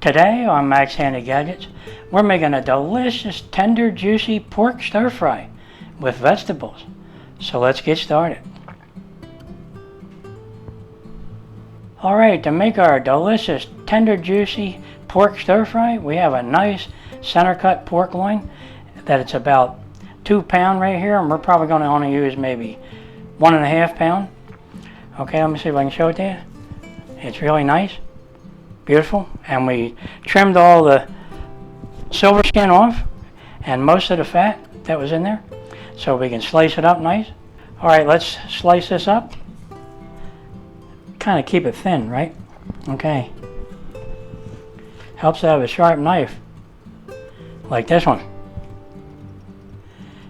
Today on Max Handy Gadgets, we're making a delicious, tender, juicy pork stir fry with vegetables. So let's get started. Alright, to make our delicious, tender, juicy pork stir fry, we have a nice center cut pork loin that it's about 2 pounds right here, and we're probably going to only use maybe 1.5 pounds. Okay, let me see if I can show it to you. It's really nice, beautiful, and we trimmed all the silver skin off and most of the fat that was in there, so we can slice it up nice. Alright, let's slice this up. Kind of keep it thin, right? Okay. Helps to have a sharp knife like this one.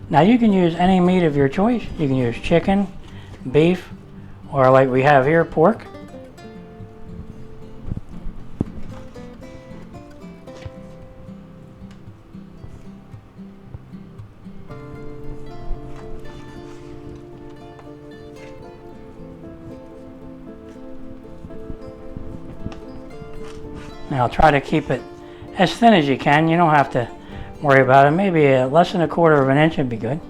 Now you can use any meat of your choice. You can use chicken, beef, or like we have here, pork. Now try to keep it as thin as you can. You don't have to worry about it. Maybe less than 1/4 of an inch would be good.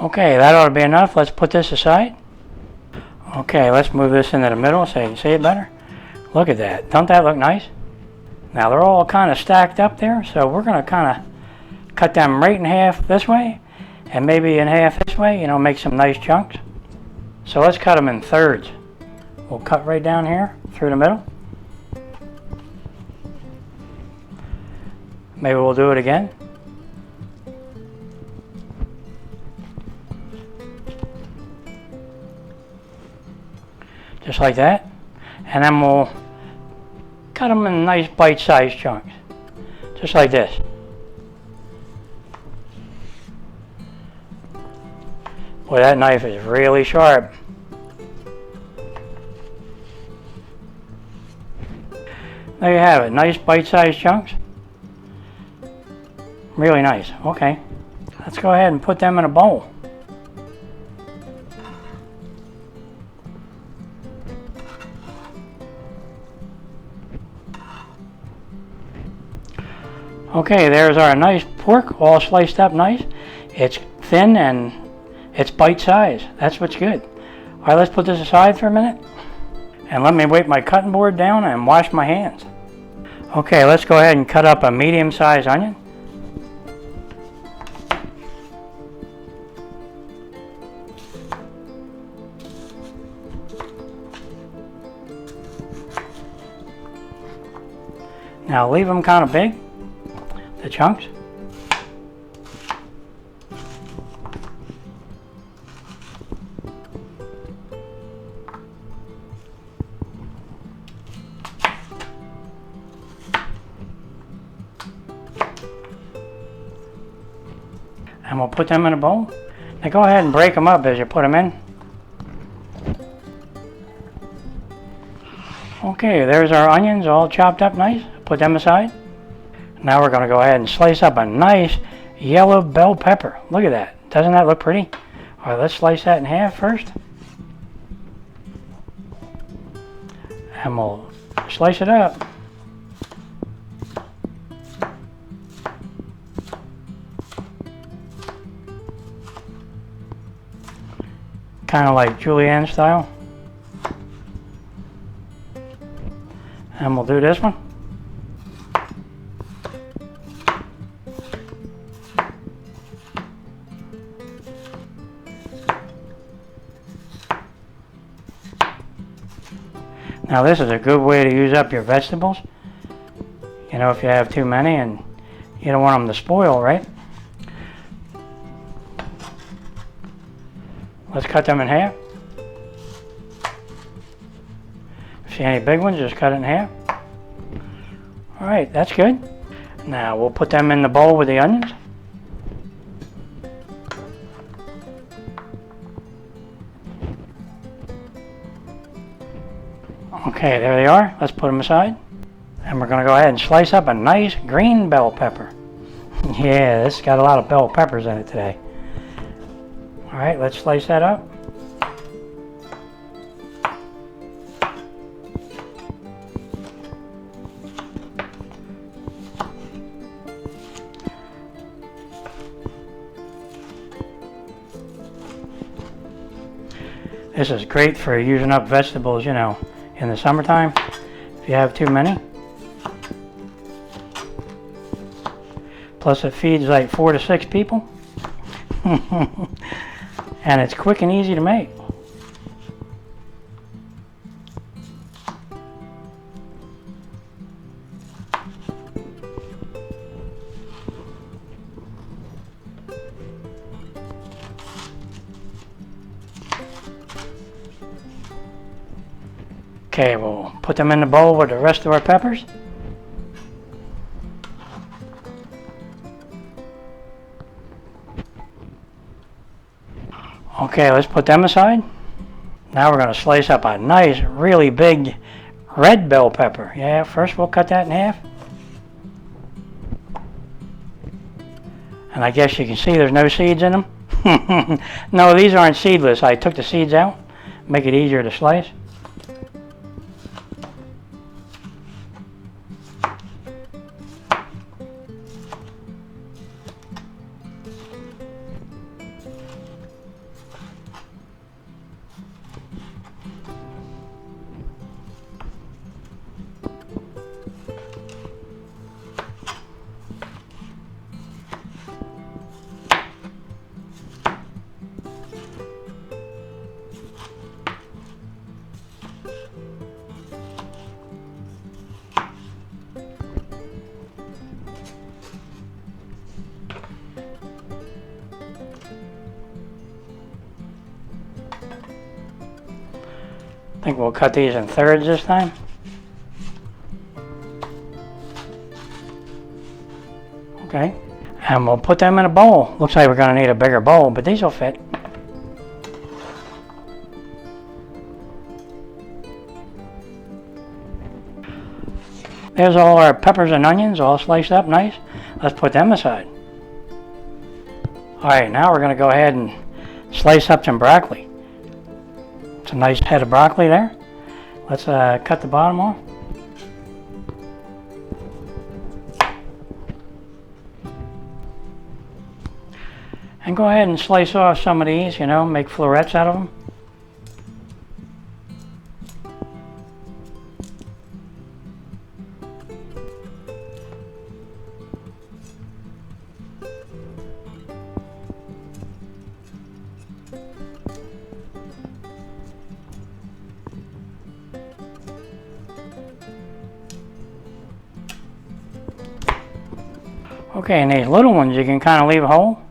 Okay, that ought to be enough. Let's put this aside. Okay, let's move this into the middle so you can see it better. Look at that. Don't that look nice? Now they're all kind of stacked up there, so we're going to kind of cut them right in half this way and maybe in half this way, you know, make some nice chunks. So let's cut them in thirds. We'll cut right down here through the middle. Maybe we'll do it again. Just like that, and then we'll cut them in nice bite-sized chunks, just like this. Boy, that knife is really sharp. There you have it, nice bite-sized chunks. Really nice. Okay, let's go ahead and put them in a bowl. Okay, there's our nice pork, all sliced up nice. It's thin and it's bite size. That's what's good. All right, let's put this aside for a minute. And let me wipe my cutting board down and wash my hands. Okay, let's go ahead and cut up a medium-sized onion. Now leave them kind of big, the chunks. And we'll put them in a bowl. Now go ahead and break them up as you put them in. Okay, there's our onions all chopped up nice. Put them aside. Now we're going to go ahead and slice up a nice yellow bell pepper. Look at that. Doesn't that look pretty? All right, let's slice that in half first. And we'll slice it up. Kind of like julienne style. And we'll do this one. Now this is a good way to use up your vegetables. You know, if you have too many and you don't want them to spoil, right? Let's cut them in half. If you see any big ones, just cut it in half. All right, that's good. Now we'll put them in the bowl with the onions. Okay, there they are. Let's put them aside. And we're going to go ahead and slice up a nice green bell pepper. Yeah, this got a lot of bell peppers in it today. All right, let's slice that up. This is great for using up vegetables, you know, in the summertime, if you have too many. Plus it feeds like 4 to 6 people. And it's quick and easy to make. Okay, we'll put them in the bowl with the rest of our peppers. Okay, let's put them aside. Now we're going to slice up a nice, really big red bell pepper. Yeah, first we'll cut that in half. And I guess you can see there's no seeds in them. No, these aren't seedless. I took the seeds out, make it easier to slice. I think we'll cut these in thirds this time. Okay, and we'll put them in a bowl. Looks like we're going to need a bigger bowl, but these will fit. There's all our peppers and onions all sliced up nice. Let's put them aside. Alright, now we're going to go ahead and slice up some broccoli. It's a nice head of broccoli there. Let's cut the bottom off. And go ahead and slice off some of these, you know, make florets out of them. Okay, and these little ones you can kind of leave whole.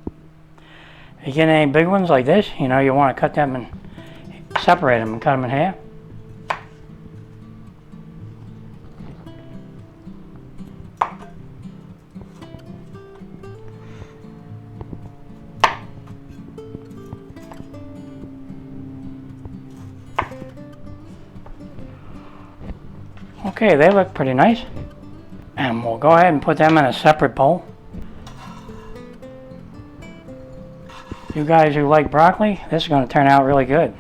If you get any big ones like this, you know, you want to cut them and separate them and cut them in half. Okay, they look pretty nice. And we'll go ahead and put them in a separate bowl. You guys who like broccoli, this is going to turn out really good.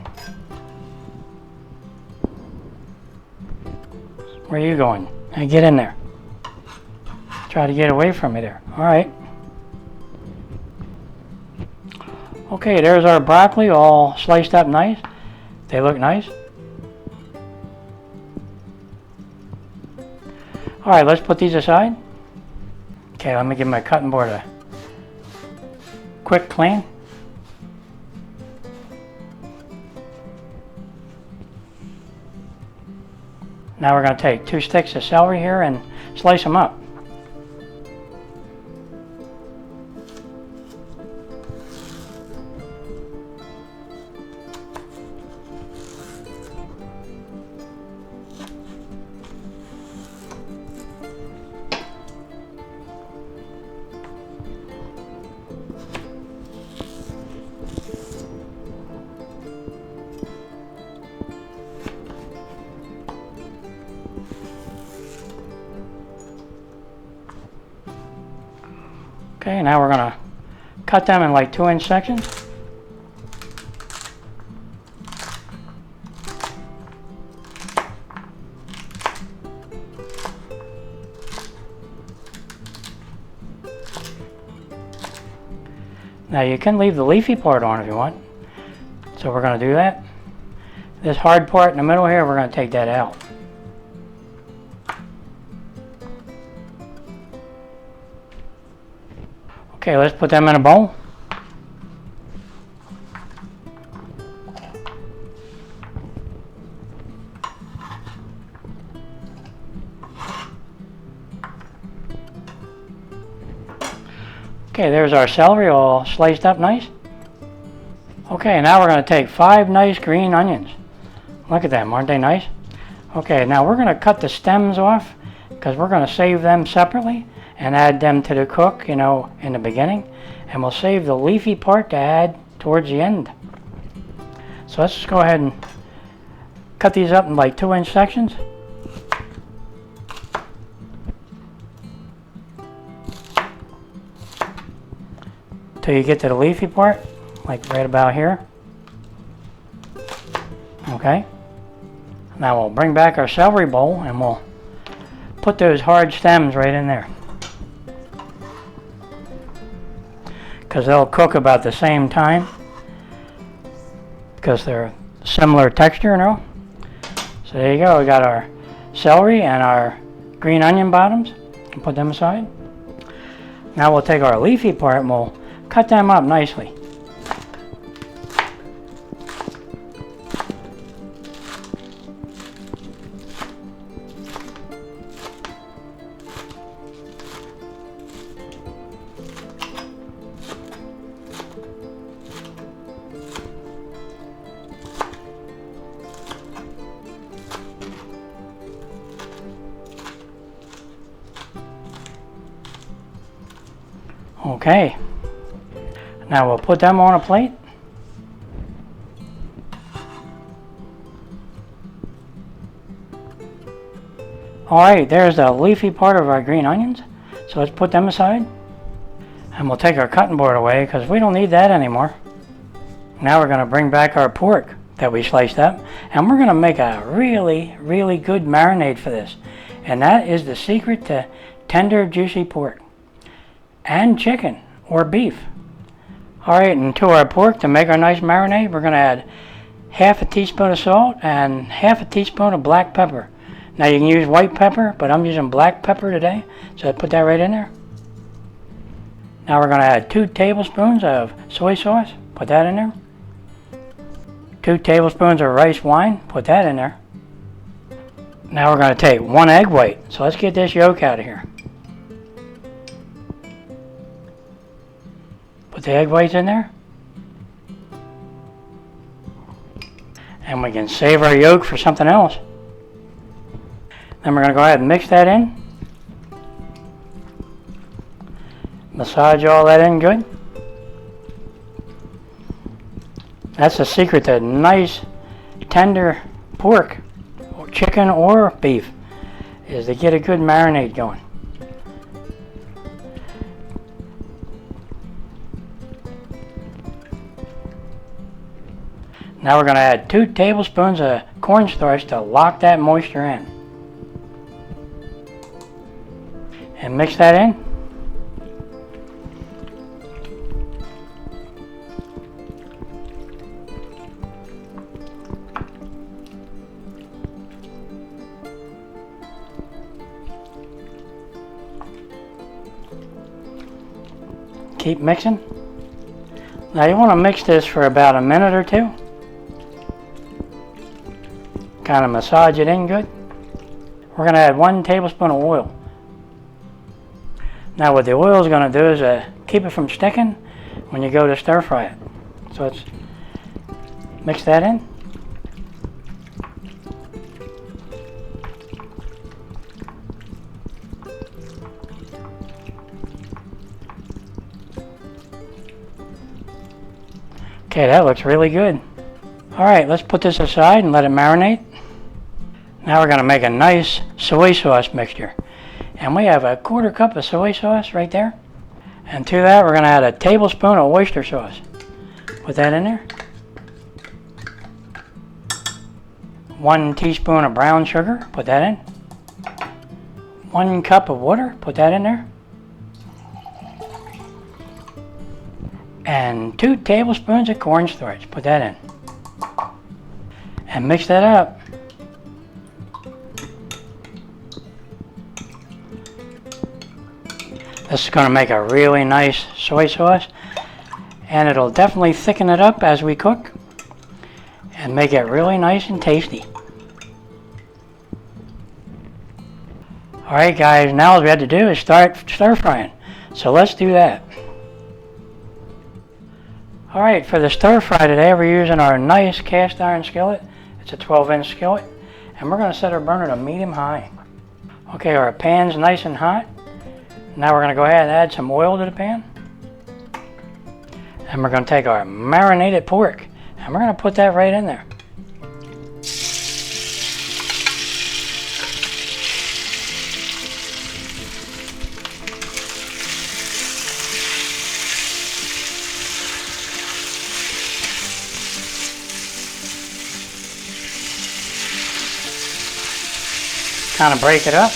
Where are you going? Hey, get in there. Try to get away from me there. Alright. Okay, there's our broccoli all sliced up nice. They look nice. Alright, let's put these aside. Okay, let me give my cutting board a quick clean. Now we're going to take 2 sticks of celery here and slice them up. Okay, now we're going to cut them in like 2-inch sections. Now you can leave the leafy part on if you want. So we're going to do that. This hard part in the middle here, we're going to take that out. Okay, let's put them in a bowl. Okay, there's our celery all sliced up nice. Okay, now we're going to take 5 nice green onions. Look at them, aren't they nice? Okay, now we're going to cut the stems off because we're going to save them separately and add them to the cook, you know, in the beginning. And we'll save the leafy part to add towards the end. So let's just go ahead and cut these up in like 2-inch sections. Till you get to the leafy part, like right about here. Okay. Now we'll bring back our celery bowl and we'll put those hard stems right in there. Because they'll cook about the same time. Because they're similar texture, you know. So there you go, we got our celery and our green onion bottoms. And put them aside. Now we'll take our leafy part and we'll cut them up nicely. Okay, now we'll put them on a plate. Alright, there's the leafy part of our green onions. So let's put them aside. And we'll take our cutting board away because we don't need that anymore. Now we're going to bring back our pork that we sliced up. And we're going to make a really, really good marinade for this. And that is the secret to tender, juicy pork. And chicken or beef. Alright, and to our pork, to make our nice marinade, we're going to add half a teaspoon of salt and half a teaspoon of black pepper. Now you can use white pepper, but I'm using black pepper today, so I put that right in there. Now we're going to add 2 tablespoons of soy sauce, put that in there. 2 tablespoons of rice wine, put that in there. Now we're going to take 1 egg white, so let's get this yolk out of here. Put the egg whites in there. And we can save our yolk for something else. Then we're going to go ahead and mix that in. Massage all that in good. That's the secret to nice, tender pork, or chicken or beef, is to get a good marinade going. Now we're going to add 2 tablespoons of cornstarch to lock that moisture in. And mix that in. Keep mixing. Now you want to mix this for about a minute or 2. Kind of massage it in good. we're going to add 1 tablespoon of oil. Now what the oil is going to do is keep it from sticking when you go to stir fry it. So let's mix that in. Okay, that looks really good. Alright, let's put this aside and let it marinate. Now we're going to make a nice soy sauce mixture. And we have a 1/4 cup of soy sauce right there. And to that we're going to add a tablespoon of oyster sauce. Put that in there. 1 teaspoon of brown sugar. Put that in. 1 cup of water. Put that in there. And 2 tablespoons of cornstarch. Put that in. And mix that up. This is going to make a really nice soy sauce, and it'll definitely thicken it up as we cook and make it really nice and tasty. Alright guys, now all we have to do is start stir frying. So let's do that. Alright, for the stir fry today we're using our nice cast iron skillet. It's a 12-inch skillet, and we're going to set our burner to medium high. Okay, our pan's nice and hot. Now we're going to go ahead and add some oil to the pan. And we're going to take our marinated pork and we're going to put that right in there. Kind of break it up.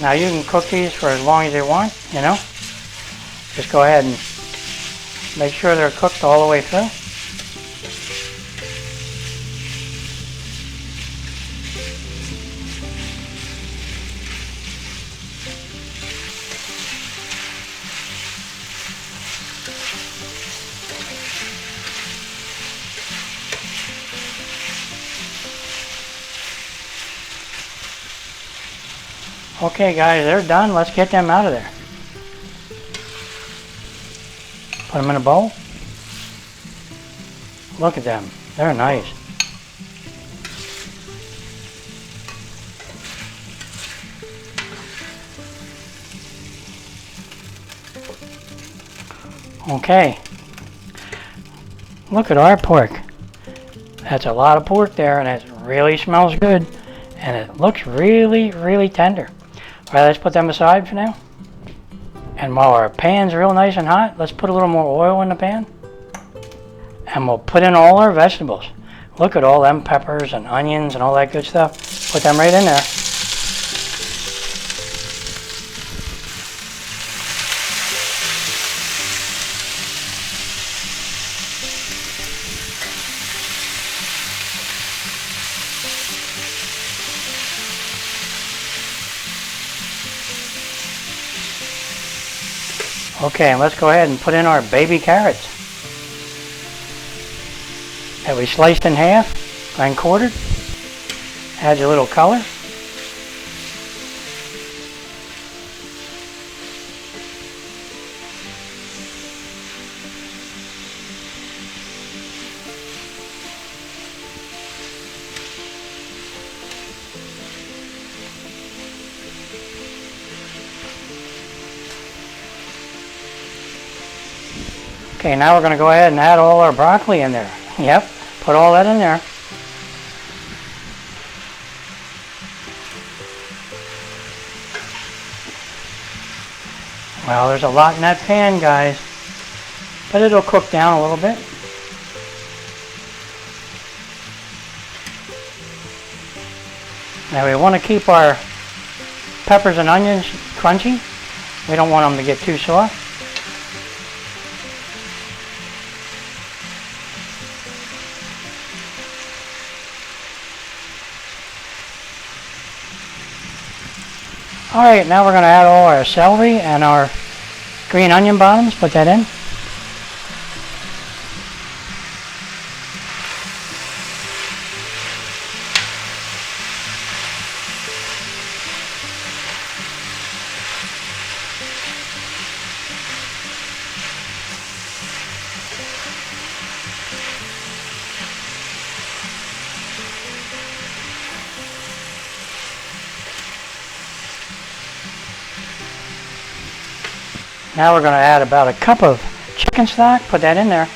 Now you can cook these for as long as you want, you know. Just go ahead and make sure they're cooked all the way through. Okay guys, they're done. Let's get them out of there. Put them in a bowl. Look at them. They're nice. Okay. Look at our pork. That's a lot of pork there, and it really smells good. And it looks really, really tender. Alright, let's put them aside for now. And while our pan's real nice and hot, let's put a little more oil in the pan. And we'll put in all our vegetables. Look at all them peppers and onions and all that good stuff. Put them right in there. Okay, and let's go ahead and put in our baby carrots that we sliced in half and quartered. Adds a little color. Okay, now we're going to go ahead and add all our broccoli in there. Yep, put all that in there. Well, there's a lot in that pan, guys, but it'll cook down a little bit. Now we want to keep our peppers and onions crunchy. We don't want them to get too soft. Alright, now we're going to add all our celery and our green onion bottoms. Put that in. Now we're going to add about a cup of chicken stock. Put that in there.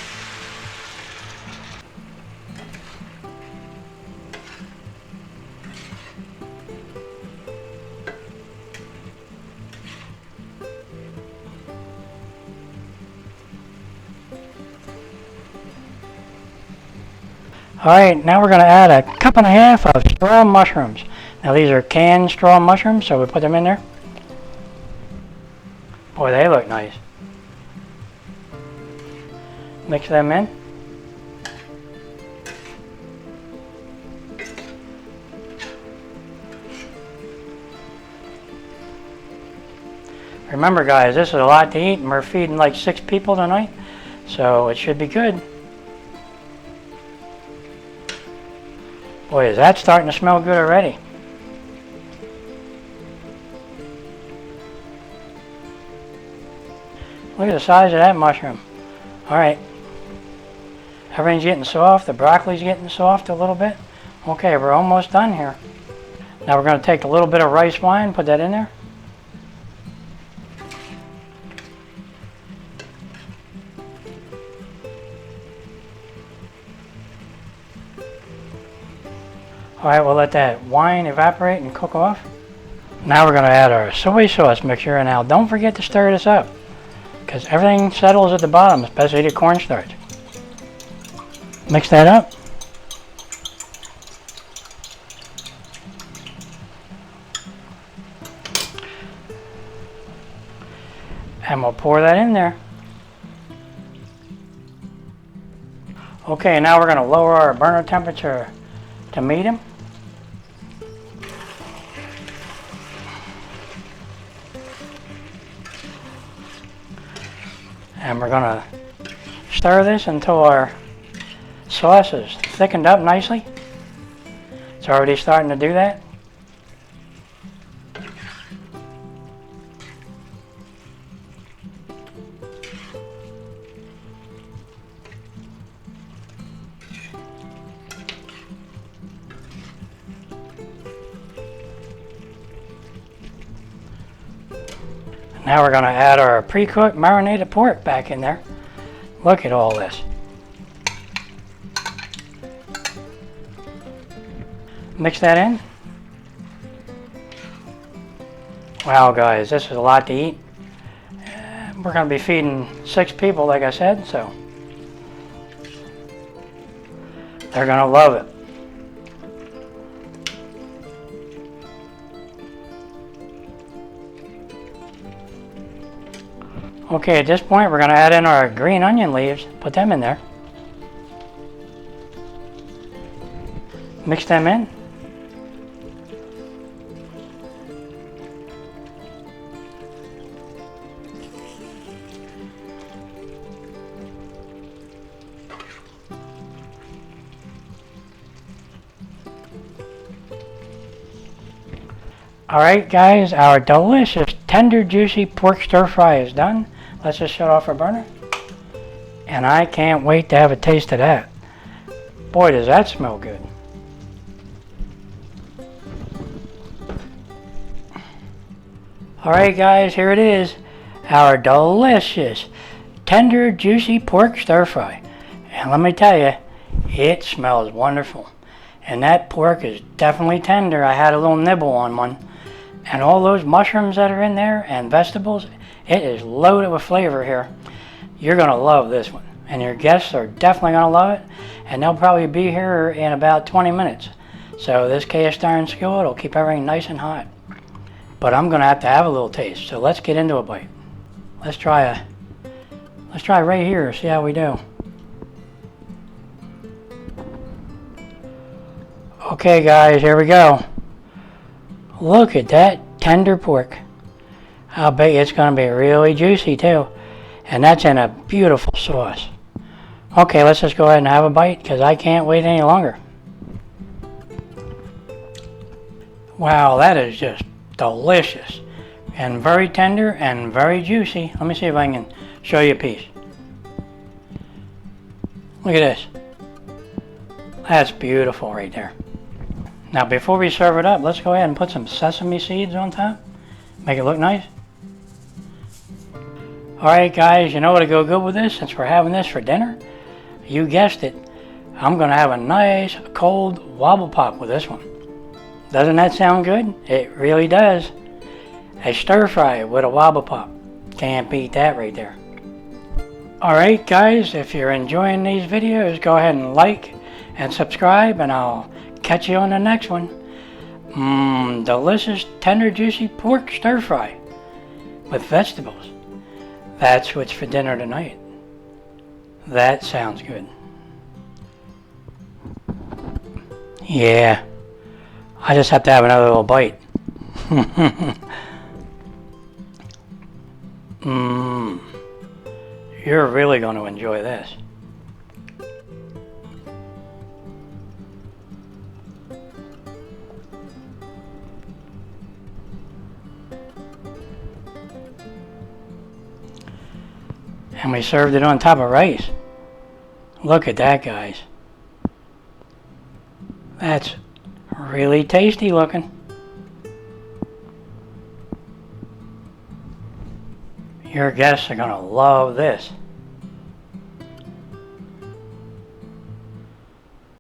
Alright, now we're going to add a cup and a half of straw mushrooms. Now these are canned straw mushrooms, so we put them in there. Boy, they look nice. Mix them in. Remember guys, this is a lot to eat and we're feeding like 6 people tonight, so it should be good. Boy, is that starting to smell good already. Look at the size of that mushroom. Alright. Everything's getting soft. The broccoli's getting soft a little bit. Okay, we're almost done here. Now we're going to take a little bit of rice wine, put that in there. Alright, we'll let that wine evaporate and cook off. Now we're going to add our soy sauce mixture, and now don't forget to stir this up, because everything settles at the bottom, especially the cornstarch. Mix that up. And we'll pour that in there. Okay, now we're going to lower our burner temperature to medium. And we're going to stir this until our sauce is thickened up nicely. It's already starting to do that. Now we're going to add our pre-cooked marinated pork back in there. Look at all this. Mix that in. Wow guys, this is a lot to eat. We're going to be feeding 6 people like I said, so they're going to love it. Okay, at this point we're going to add in our green onion leaves, put them in there. Mix them in. Alright guys, our delicious, tender, juicy pork stir fry is done. Let's just shut off our burner. And I can't wait to have a taste of that. Boy, does that smell good. Alright guys, here it is. Our delicious, tender, juicy pork stir fry. And let me tell you, it smells wonderful. And that pork is definitely tender. I had a little nibble on one. And all those mushrooms that are in there and vegetables, it is loaded with flavor here. You're going to love this one. And your guests are definitely going to love it. And they'll probably be here in about 20 minutes. So this cast iron skillet will keep everything nice and hot. But I'm going to have a little taste. So let's get into a bite. Let's try right here, see how we do. Okay guys, here we go. Look at that tender pork. I'll bet you it's going to be really juicy too. And that's in a beautiful sauce. Okay, let's just go ahead and have a bite because I can't wait any longer. Wow, that is just delicious. And very tender and very juicy. Let me see if I can show you a piece. Look at this. That's beautiful right there. Now before we serve it up, let's go ahead and put some sesame seeds on top. Make it look nice. Alright guys, you know what'll go good with this since we're having this for dinner? You guessed it. I'm going to have a nice cold wobble pop with this one. Doesn't that sound good? It really does. A stir fry with a wobble pop. Can't beat that right there. Alright guys, if you're enjoying these videos, go ahead and like and subscribe and I'll catch you on the next one. Delicious, tender, juicy pork stir fry with vegetables. That's what's for dinner tonight. That sounds good. Yeah, I just have to have another little bite. You're really going to enjoy this. And we served it on top of rice. Look at that, guys. That's really tasty looking. Your guests are going to love this.